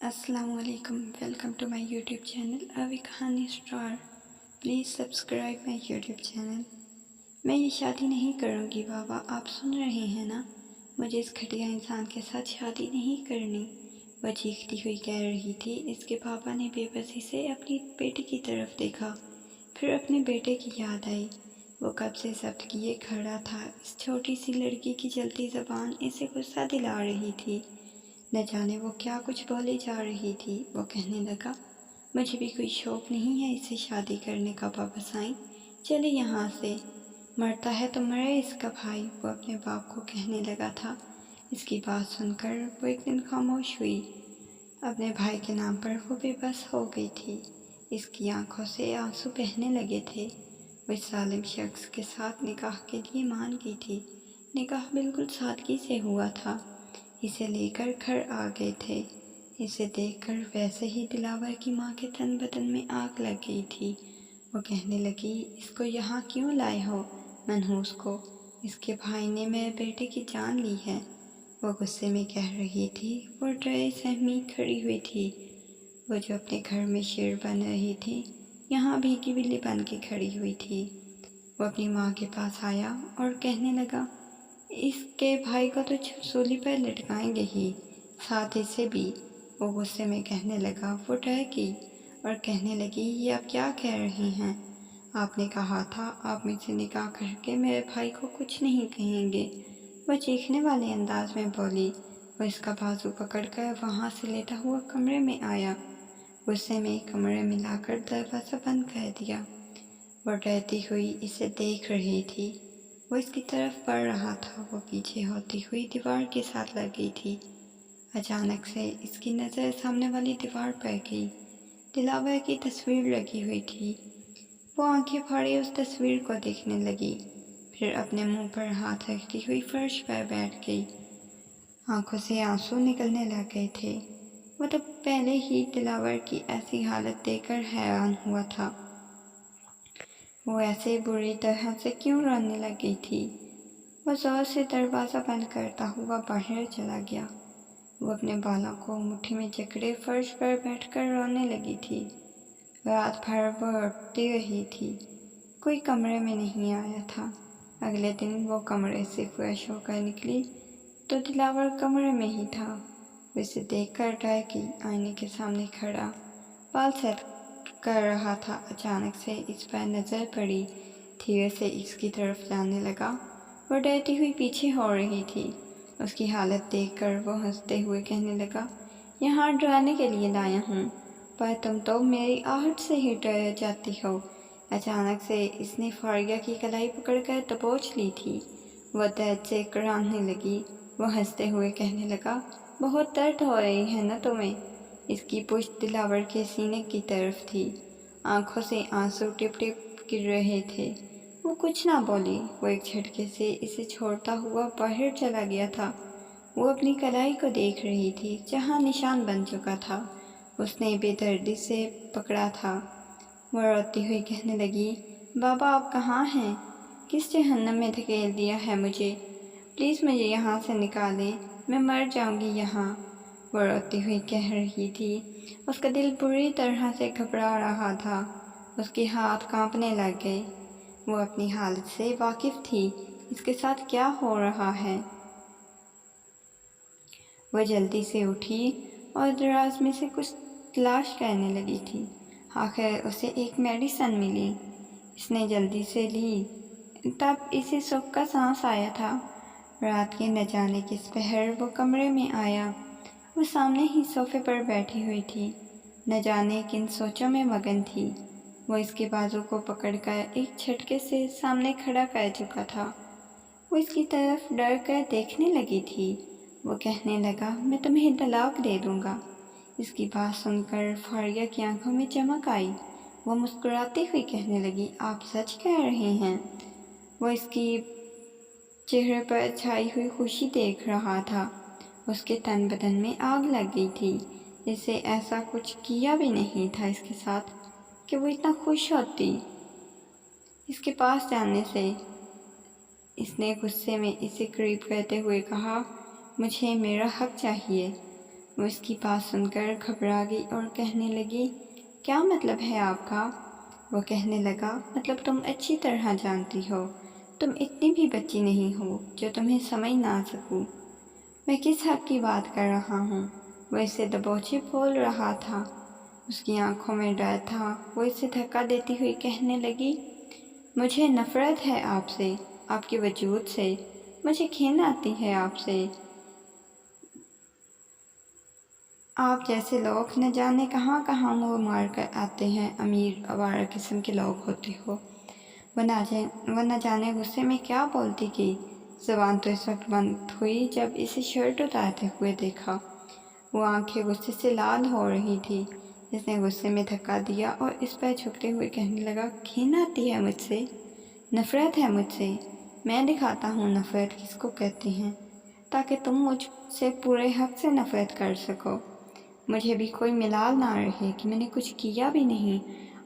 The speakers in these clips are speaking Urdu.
السلام علیکم، welcome to my YouTube channel اوی کہانی star. Please subscribe my YouTube channel. میں یہ شادی نہیں کروں گی بابا، آپ سن رہے ہیں نا؟ مجھے اس گھٹیا انسان کے ساتھ شادی نہیں کرنی، وہ چیختی ہوئی کہہ رہی تھی. اس کے پاپا نے بے بسی سے اپنی بیٹی کی طرف دیکھا، پھر اپنے بیٹے کی یاد آئی. وہ کب سے ضبط کیے کھڑا تھا. اس چھوٹی سی لڑکی کی جلدی زبان اسے غصہ دلا رہی تھی. نہ جانے وہ کیا کچھ بولے جا رہی تھی. وہ کہنے لگا، مجھے بھی کوئی شوق نہیں ہے اس سے شادی کرنے کا بابا سائیں، چلے یہاں سے، مرتا ہے تو مرے اس کا بھائی. وہ اپنے باپ کو کہنے لگا تھا. اس کی بات سن کر وہ ایک دن خاموش ہوئی. اپنے بھائی کے نام پر وہ بے بس ہو گئی تھی. اس کی آنکھوں سے آنسو بہنے لگے تھے. وہ اس ظالم شخص کے ساتھ نکاح کے لیے مان گئی تھی. نکاح بالکل سادگی سے ہوا تھا. اسے لے کر گھر آ گئے تھے. اسے دیکھ کر ویسے ہی دلاور کی ماں کے تن بدن میں آگ لگ گئی تھی. وہ کہنے لگی، اس کو یہاں کیوں لائے ہو؟ منحوس کو، اس کے بھائی نے میرے بیٹے کی جان لی ہے. وہ غصے میں کہہ رہی تھی. وہ ڈرے سہمی کھڑی ہوئی تھی. وہ جو اپنے گھر میں شیر بن رہی تھی، یہاں بھیگی بلی بن کے کھڑی ہوئی تھی. وہ اپنی ماں کے پاس آیا اور کہنے لگا، اس کے بھائی کو تو سولی پر لٹکائیں گے ہی، ساتھ اسے بھی. وہ غصے میں کہنے لگا. وہ ڈر گئی اور کہنے لگی، یہ آپ کیا کہہ رہی ہیں؟ آپ نے کہا تھا آپ مجھ سے نکاح کر کے میرے بھائی کو کچھ نہیں کہیں گے. وہ چیخنے والے انداز میں بولی. وہ اس کا بازو پکڑ کر وہاں سے لیتا ہوا کمرے میں آیا. غصے میں کمرے میں لا کر دروازہ بند کر دیا. وہ ڈرتی ہوئی اسے دیکھ رہی تھی. وہ اس کی طرف بڑھ رہا تھا. وہ پیچھے ہوتی ہوئی دیوار کے ساتھ لگ گئی تھی. اچانک سے اس کی نظر سامنے والی دیوار پر گئی. دلاور کی تصویر لگی ہوئی تھی. وہ آنکھیں پھاڑے اس تصویر کو دیکھنے لگی، پھر اپنے منہ پر ہاتھ رکھتی ہوئی فرش پر بیٹھ گئی. آنکھوں سے آنسو نکلنے لگ گئے تھے. وہ تو پہلے ہی دلاور کی ایسی حالت دیکھ کر حیران ہوا تھا. وہ ایسے بری طرح سے کیوں رونے لگ گئی تھی؟ وہ زور سے دروازہ بند کرتا ہوا باہر چلا گیا. وہ اپنے بالوں کو مٹھی میں جکڑے فرش پر بیٹھ کر رونے لگی تھی. رات بھر وہ روتی رہی تھی. کوئی کمرے میں نہیں آیا تھا. اگلے دن وہ کمرے سے فریش ہو کر نکلی تو دلاور کمرے میں ہی تھا. وہ اسے دیکھ کر ڈر گئی. آئینے کے سامنے کھڑا بال سیٹ کر رہا تھا. اچانک سے اس پر نظر پڑی. دھیرے سے اس کی طرف جانے لگا. وہ ڈرتی ہوئی پیچھے ہو رہی تھی. اس کی حالت دیکھ کر وہ ہنستے ہوئے کہنے لگا، یہاں ڈرانے کے لیے لایا ہوں، پر تم تو میری آہٹ سے ہی ڈر جاتی ہو. اچانک سے اس نے فاریہ کی کلائی پکڑ کر دبوچ لی تھی. وہ درد سے کراہنے لگی. وہ ہنستے ہوئے کہنے لگا، بہت درد ہو رہی ہے نا تمہیں؟ اس کی پشت دلاور کے سینے کی طرف تھی. آنکھوں سے آنسو ٹپ ٹپ گر رہے تھے. وہ کچھ نہ بولی. وہ ایک جھٹکے سے اسے چھوڑتا ہوا باہر چلا گیا تھا. وہ اپنی کلائی کو دیکھ رہی تھی جہاں نشان بن چکا تھا. اس نے بے دردی سے پکڑا تھا. وہ روتی ہوئی کہنے لگی، بابا آپ کہاں ہیں؟ کس جہنم میں دھکیل دیا ہے مجھے؟ پلیز مجھے یہاں سے نکالیں، میں مر جاؤں گی یہاں. وہ روتی ہوئی کہہ رہی تھی. اس کا دل بری طرح سے گھبرا رہا تھا. اس کے ہاتھ کانپنے لگ گئے. وہ اپنی حالت سے واقف تھی. اس کے ساتھ کیا ہو رہا ہے؟ وہ جلدی سے اٹھی اور دراز میں سے کچھ تلاش کرنے لگی تھی. آخر اسے ایک میڈیسن ملی. اس نے جلدی سے لی. تب اسے سکھ کا سانس آیا تھا. رات کے نہ جانے کس پہر وہ کمرے میں آیا. وہ سامنے ہی صوفے پر بیٹھی ہوئی تھی. نہ جانے کن سوچوں میں مگن تھی. وہ اس کے بازو کو پکڑ کر ایک جھٹکے سے سامنے کھڑا کر چکا تھا. وہ اس کی طرف ڈر کر دیکھنے لگی تھی. وہ کہنے لگا، میں تمہیں طلاق دے دوں گا. اس کی بات سن کر فاریہ کی آنکھوں میں چمک آئی. وہ مسکراتی ہوئی کہنے لگی، آپ سچ کہہ رہے ہیں؟ وہ اس کی چہرے پر چھائی ہوئی خوشی دیکھ رہا تھا. اس کے تن بدن میں آگ لگ گئی تھی. اسے ایسا کچھ کیا بھی نہیں تھا اس کے ساتھ کہ وہ اتنا خوش ہوتی اس کے پاس جانے سے. اس نے غصے میں اسے قریب کرتے ہوئے کہا، مجھے میرا حق چاہیے. وہ اس کی بات سن کر گھبرا گئی اور کہنے لگی، کیا مطلب ہے آپ کا؟ وہ کہنے لگا، مطلب تم اچھی طرح جانتی ہو، تم اتنی بھی بچی نہیں ہو جو تمہیں سمجھ نہ سکوں۔ میں کس حق کی بات کر رہا ہوں؟ وہ اسے دبوچے بول رہا تھا، اس کی آنکھوں میں ڈر تھا۔ وہ اسے دھکا دیتی ہوئی کہنے لگی، مجھے نفرت ہے آپ سے، آپ کے وجود سے، مجھے گھن آتی ہے آپ سے۔ آپ جیسے لوگ نہ جانے کہاں کہاں منہ مار کر آتے ہیں، امیر آوارہ قسم کے لوگ ہوتے ہو۔ وہ نہ جانے غصے میں کیا بولتی گئی۔ زبان تو اس وقت بند ہوئی جب اسے شرٹ اتارتے ہوئے دیکھا۔ وہ آنکھیں غصے سے لال ہو رہی تھی۔ اس نے غصے میں دھکا دیا اور اس پر جھکتے ہوئے کہنے لگا، گھن آتی ہے مجھ سے، نفرت ہے مجھ سے۔ میں دکھاتا ہوں نفرت کس کو کہتے ہیں، تاکہ تم مجھ سے پورے حق سے نفرت کر سکو۔ مجھے بھی کوئی ملال نہ رہے کہ میں نے کچھ کیا بھی نہیں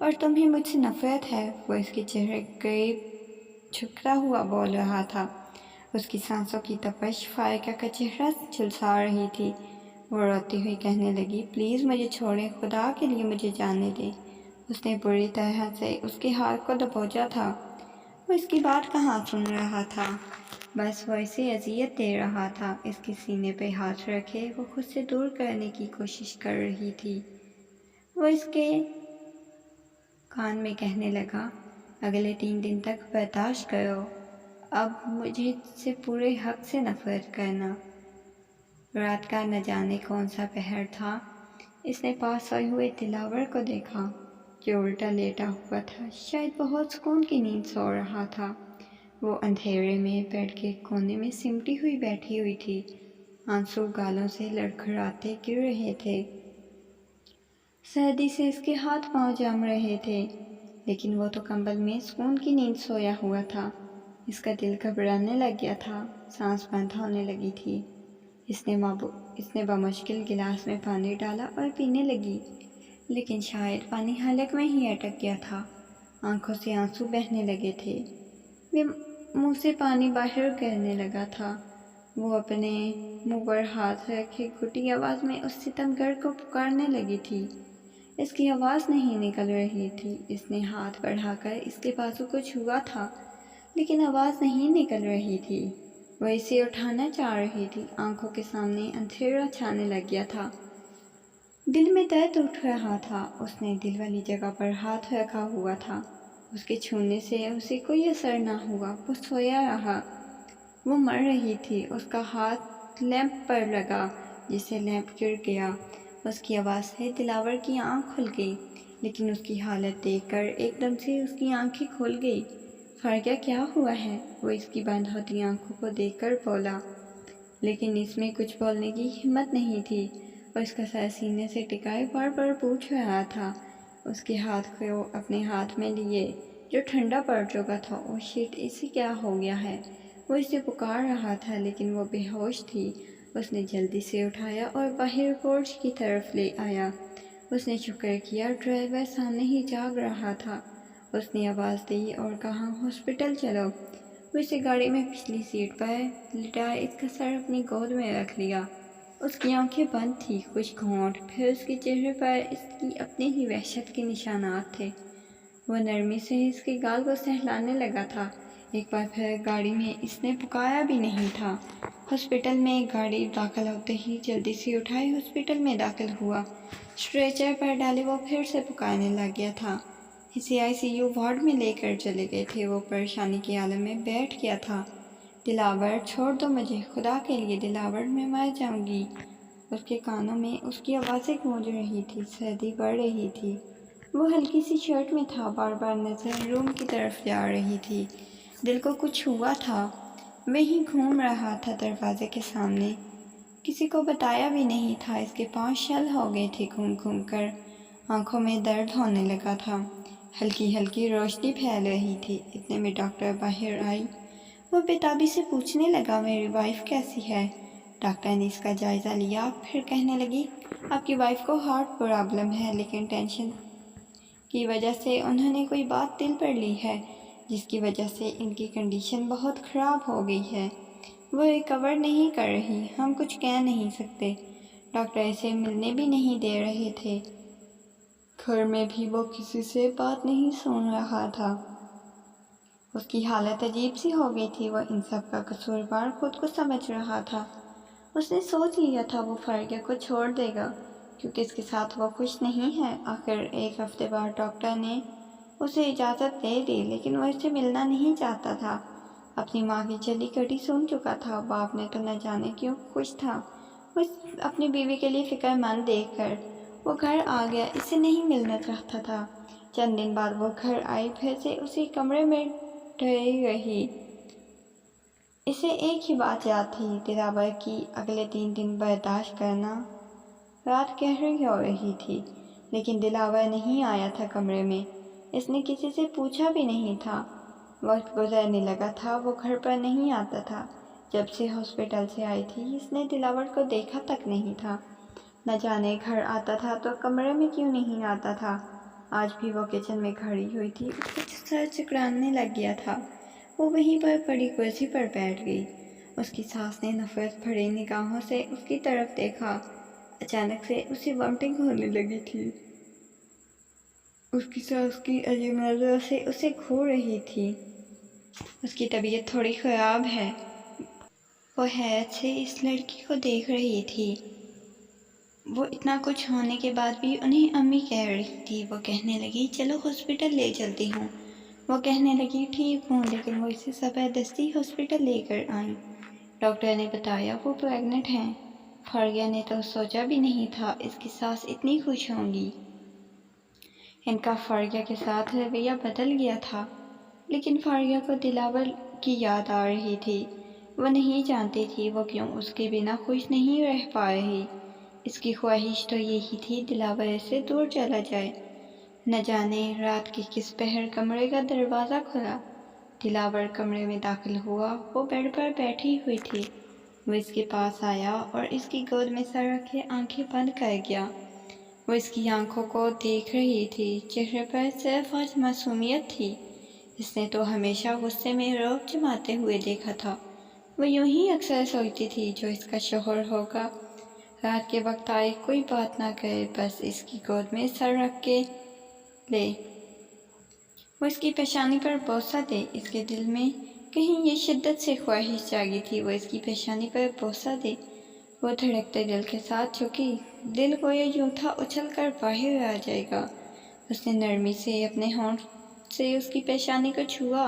اور تمہیں مجھ سے نفرت ہے۔ وہ اس کے چہرے قریب جھکتا ہوا بول رہا تھا۔ اس کی سانسوں کی تپش فائقہ کا چہرہ جھلسا رہی تھی۔ وہ روتی ہوئی کہنے لگی، پلیز مجھے چھوڑیں، خدا کے لیے مجھے جانے دیں۔ اس نے بری طرح سے اس کے ہاتھ کو دبوچا تھا۔ وہ اس کی بات کہاں سن رہا تھا، بس وہ اسے اذیت دے رہا تھا۔ اس کے سینے پہ ہاتھ رکھے وہ خود سے دور کرنے کی کوشش کر رہی تھی۔ وہ اس کے کان میں کہنے لگا، اگلے 3 دن تک برداشت کرو، اب مجھے سے پورے حق سے نفرت کرنا۔ رات کا نہ جانے کون سا پہر تھا۔ اس نے پاس سوئے ہوئے دلاور کو دیکھا جو الٹا لیٹا ہوا تھا، شاید بہت سکون کی نیند سو رہا تھا۔ وہ اندھیرے میں بیڈ کے کونے میں سمٹی ہوئی بیٹھی ہوئی تھی، آنسو گالوں سے لڑکھڑاتے گر رہے تھے۔ سردی سے اس کے ہاتھ پاؤں جم رہے تھے، لیکن وہ تو کمبل میں سکون کی نیند سویا ہوا تھا۔ اس کا دل گھبرانے لگ گیا تھا، سانس بند ہونے لگی تھی۔ اس نے بمشکل گلاس میں پانی ڈالا اور پینے لگی، لیکن شاید پانی حلق میں ہی اٹک گیا تھا۔ آنکھوں سے آنسو بہنے لگے تھے، منہ سے پانی باہر گرنے لگا تھا۔ وہ اپنے منہ پر ہاتھ رکھے گھٹی آواز میں اس ستمگر کو پکارنے لگی تھی۔ اس کی آواز نہیں نکل رہی تھی۔ اس نے ہاتھ بڑھا کر اس کے بازو کو چھوا تھا، لیکن آواز نہیں نکل رہی تھی۔ وہ اسے اٹھانا چاہ رہی تھی۔ آنکھوں کے سامنے اندھیرا چھانے لگ گیا تھا، دل میں درد اٹھ رہا تھا۔ اس نے دل والی جگہ پر ہاتھ رکھا ہوا تھا، اس کے چھونے سے اسے کوئی اثر نہ ہوا۔ وہ سویا رہا، وہ مر رہی تھی۔ اس کا ہاتھ لیمپ پر لگا جس سے لیمپ گر گیا۔ اس کی آواز سے دلاور کی آنکھ کھل گئی، لیکن اس کی حالت دیکھ کر ایک دم سے اس کی آنکھیں کھل گئی۔ فرگیا کیا ہوا ہے؟ وہ اس کی بند ہوتی آنکھوں کو دیکھ کر بولا، لیکن اس میں کچھ بولنے کی ہمت نہیں تھی۔ وہ اس کا سر سینے سے ٹکائے بار بار پوچھ رہا تھا۔ اس کے ہاتھ کو اپنے ہاتھ میں لیے جو ٹھنڈا پڑ چکا تھا۔ او شٹ، اسے کیا ہو گیا ہے؟ وہ اسے پکار رہا تھا، لیکن وہ بے ہوش تھی۔ اس نے جلدی سے اٹھایا اور باہر پورچ کی طرف لے آیا۔ اس نے شکر کیا ڈرائیور سامنے ہی جاگ رہا تھا۔ اس نے آواز دی اور کہا، ہاسپٹل چلو۔ وہ اسے گاڑی میں پچھلی سیٹ پر لٹائے اس کا سر اپنی گود میں رکھ لیا۔ اس کی آنکھیں بند تھیں، کچھ گھونٹ، پھر اس کے چہرے پر اس کی اپنی ہی وحشت کے نشانات تھے۔ وہ نرمی سے اس کے گال کو سہلانے لگا تھا۔ ایک بار پھر گاڑی میں اس نے پکارا بھی نہیں تھا۔ ہاسپٹل میں گاڑی داخل ہوتے ہی جلدی سے اٹھائے ہاسپٹل میں داخل ہوا۔ اسٹریچر پر ڈالے وہ پھر سے پکارنے لگ گیا تھا۔ اسے ICU وارڈ میں لے کر چلے گئے تھے۔ وہ پریشانی کے عالم میں بیٹھ گیا تھا۔ دلاور، چھوڑ دو مجھے، خدا کے لیے دلاور، میں مر جاؤں گی۔ اس کے کانوں میں اس کی آوازیں گونج رہی تھی، سردی بڑھ رہی تھی۔ وہ ہلکی سی شرٹ میں تھا، بار بار نظر روم کی طرف جا رہی تھی۔ دل کو کچھ ہوا تھا، وہیں گھوم رہا تھا دروازے کے سامنے۔ کسی کو بتایا بھی نہیں تھا۔ اس کے پاؤں شل ہو گئے تھے گھوم گھوم کر، آنکھوں میں درد ہونے لگا تھا، ہلکی ہلکی روشنی پھیل رہی تھی۔ اتنے میں ڈاکٹر باہر آئی۔ وہ بےتابی سے پوچھنے لگا، میری وائف کیسی ہے؟ ڈاکٹر نے اس کا جائزہ لیا، پھر کہنے لگی، آپ کی وائف کو ہارٹ پرابلم ہے، لیکن ٹینشن کی وجہ سے انہوں نے کوئی بات دل پر لی ہے، جس کی وجہ سے ان کی کنڈیشن بہت خراب ہو گئی ہے۔ وہ ریکور نہیں کر رہی، ہم کچھ کہہ نہیں سکتے۔ ڈاکٹر اسے ملنے بھی نہیں دے رہے تھے۔ گھر میں بھی وہ کسی سے بات نہیں سن رہا تھا۔ اس کی حالت عجیب سی ہو گئی تھی۔ وہ ان سب کا قصوروار خود کو سمجھ رہا تھا۔ اس نے سوچ لیا تھا وہ فارغہ کو چھوڑ دے گا کیونکہ اس کے ساتھ وہ خوش نہیں ہے۔ آخر ایک ہفتے بعد ڈاکٹر نے اسے اجازت دے دی، لیکن وہ اس سے ملنا نہیں چاہتا تھا۔ اپنی ماں کی چلی گھڑی سن چکا تھا۔ باپ نے تو نہ جانے کیوں خوش تھا۔ وہ اپنی بیوی کے لیے فکر مند دیکھ کر وہ گھر آ گیا۔ اس سے نہیں ملنا چاہتا تھا۔ چند دن بعد وہ گھر آئی، پھر سے اسی کمرے میں ٹھہری رہی۔ اسے ایک ہی بات یاد تھی، دلاور کی اگلے 3 دن برداشت کرنا۔ رات گہری ہو رہی تھی، لیکن دلاور نہیں آیا تھا کمرے میں۔ اس نے کسی سے پوچھا بھی نہیں تھا۔ وقت گزرنے لگا تھا، وہ گھر پر نہیں آتا تھا۔ جب سے ہاسپٹل سے آئی تھی، اس نے دلاور کو دیکھا تک نہیں تھا۔ نہ جانے گھر آتا تھا تو کمرے میں کیوں نہیں آتا تھا۔ آج بھی وہ کچن میں کھڑی ہوئی تھی۔ اس کا سر چکرانے لگ گیا تھا۔ وہ وہیں پر پڑی کرسی پر بیٹھ گئی۔ اس کی ساس نے نفرت بھری نگاہوں سے اس کی طرف دیکھا۔ اچانک سے اسے وامٹنگ ہونے لگی تھی۔ اس کی ساس کی عجیب نظروں سے اسے گھور رہی تھی۔ اس کی طبیعت تھوڑی خراب ہے۔ وہ حیرت سے اس لڑکی کو دیکھ رہی تھی۔ وہ اتنا کچھ ہونے کے بعد بھی انہیں امی کہہ رہی تھی۔ وہ کہنے لگی چلو ہاسپٹل لے چلتی ہوں۔ وہ کہنے لگی ٹھیک ہوں، لیکن وہ اسے زبردستی ہاسپٹل لے کر آئیں۔ ڈاکٹر نے بتایا وہ پریگننٹ ہیں۔ فارغہ نے تو سوچا بھی نہیں تھا اس کی ساس اتنی خوش ہوں گی۔ ان کا فارغہ کے ساتھ رویہ بدل گیا تھا، لیکن فارغہ کو دلاور کی یاد آ رہی تھی۔ وہ نہیں جانتی تھی وہ کیوں اس کے بنا خوش نہیں رہ پا رہی۔ اس کی خواہش تو یہی تھی دلاور سے دور چلا جائے۔ نہ جانے رات کے کس پہر کمرے کا دروازہ کھلا۔ دلاور کمرے میں داخل ہوا۔ وہ بیڈ پر بیٹھی ہوئی تھی۔ وہ اس کے پاس آیا اور اس کی گود میں سر رکھے آنکھیں بند کر گیا۔ وہ اس کی آنکھوں کو دیکھ رہی تھی۔ چہرے پر صرف آج معصومیت تھی۔ اس نے تو ہمیشہ غصے میں رعب جماتے ہوئے دیکھا تھا۔ وہ یوں ہی اکثر سوچتی تھی جو اس کا شوہر ہوگا، رات کے وقت آئے، کوئی بات نہ کرے، بس اس کی گود میں سر رکھ کے لے، وہ اس کی پیشانی پر بوسہ دے۔ اس کے دل میں کہیں یہ شدت سے خواہش جاگی تھی وہ اس کی پیشانی پر بوسہ دے۔ وہ دھڑکتے دل کے ساتھ جھکی، دل گویا یوں تھا اچھل کر باہر آ جائے گا۔ اس نے نرمی سے اپنے ہونٹ سے اس کی پیشانی کو چھوا۔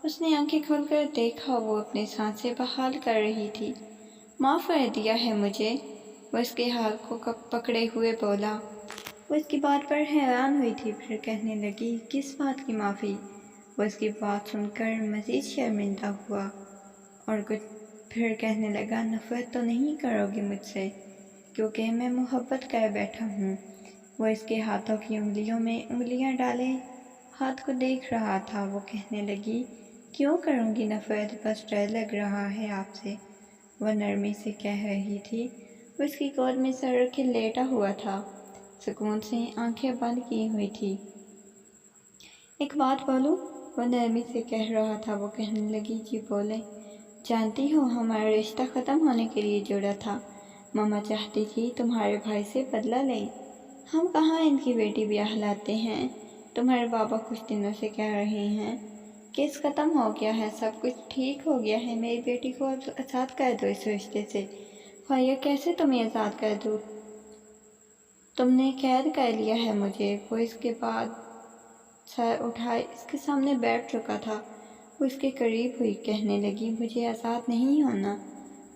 اس نے آنکھیں کھول کر دیکھا، وہ اپنے سانسیں بحال کر رہی تھی۔ معاف کر دیا ہے مجھے، وہ اس کے ہاتھ کو پکڑے ہوئے بولا۔ وہ اس کی بات پر حیران ہوئی تھی، پھر کہنے لگی کس بات کی معافی؟ وہ اس کی بات سن کر مزید شرمندہ ہوا اور کچھ پھر کہنے لگا نفرت تو نہیں کرو گی مجھ سے، کیونکہ میں محبت کر بیٹھا ہوں۔ وہ اس کے ہاتھوں کی انگلیوں میں انگلیاں ڈالے ہاتھ کو دیکھ رہا تھا۔ وہ کہنے لگی کیوں کروں گی نفرت، بس ڈر لگ رہا ہے آپ سے، وہ نرمی سے کہہ رہی تھی۔ وہ اس کی گود میں سر رکھے لیٹا ہوا تھا، سکون سے آنکھیں بند کی ہوئی تھی۔ ایک بات بولوں، وہ نرمی سے کہہ رہا تھا۔ وہ کہنے لگی جی بولیں۔ جانتی ہو ہمارا رشتہ ختم ہونے کے لیے جڑا تھا، ماما چاہتی تھی تمہارے بھائی سے بدلہ لیں۔ ہم کہاں ان کی بیٹی بیاہ لاتے ہیں؟ تمہارے بابا کچھ دنوں سے کہہ رہے ہیں کیس ختم ہو گیا ہے، سب کچھ ٹھیک ہو گیا ہے، میری بیٹی کو آزاد کر دو اس رشتے سے۔ فارغہ کیسے تمہیں آزاد کر دوں، تم نے قید کر لیا ہے مجھے۔ وہ اس کے بعد سر اٹھائے اس کے سامنے بیٹھ چکا تھا۔ وہ اس کے قریب ہوئی، کہنے لگی مجھے آزاد نہیں ہونا،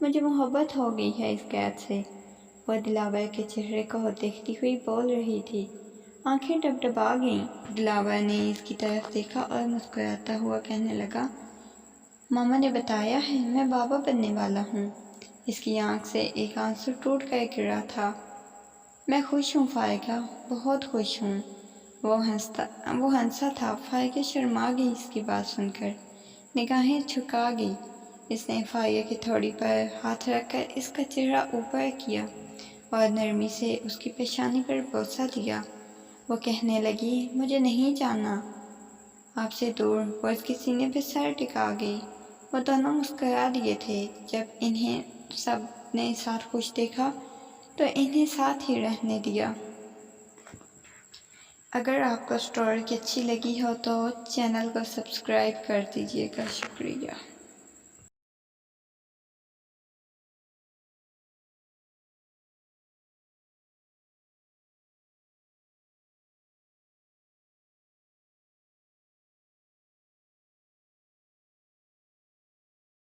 مجھے محبت ہو گئی ہے اس قید سے۔ وہ دلاور کے چہرے کو دیکھتی ہوئی بول رہی تھی۔ آنکھیں ڈبڈبا گئیں۔ دلاور نے اس کی طرف دیکھا اور مسکراتا ہوا کہنے لگا ماما نے بتایا ہے میں بابا بننے والا ہوں۔ اس کی آنکھ سے ایک آنسو ٹوٹ کر گرا تھا۔ میں خوش ہوں فارغہ، بہت خوش ہوں۔ وہ ہنسا تھا۔ فارغہ شرما گئی اس کی بات سن کر، نگاہیں جھکا گئی۔ اس نے فارغہ کی تھوڑی پر ہاتھ رکھ کر اس کا چہرہ اوپر کیا اور نرمی سے اس کی پیشانی پر بوسہ دیا۔ وہ کہنے لگی مجھے نہیں جاننا آپ سے دور۔ وہ اس کے سینے پہ سر ٹکا گئی۔ وہ دونوں مسکرا دیے تھے۔ جب انہیں سب نے ساتھ خوش دیکھا تو انہیں ساتھ ہی رہنے دیا۔ اگر آپ کو اسٹوری اچھی لگی ہو تو چینل کو سبسکرائب کر دیجیے گا۔ شکریہ۔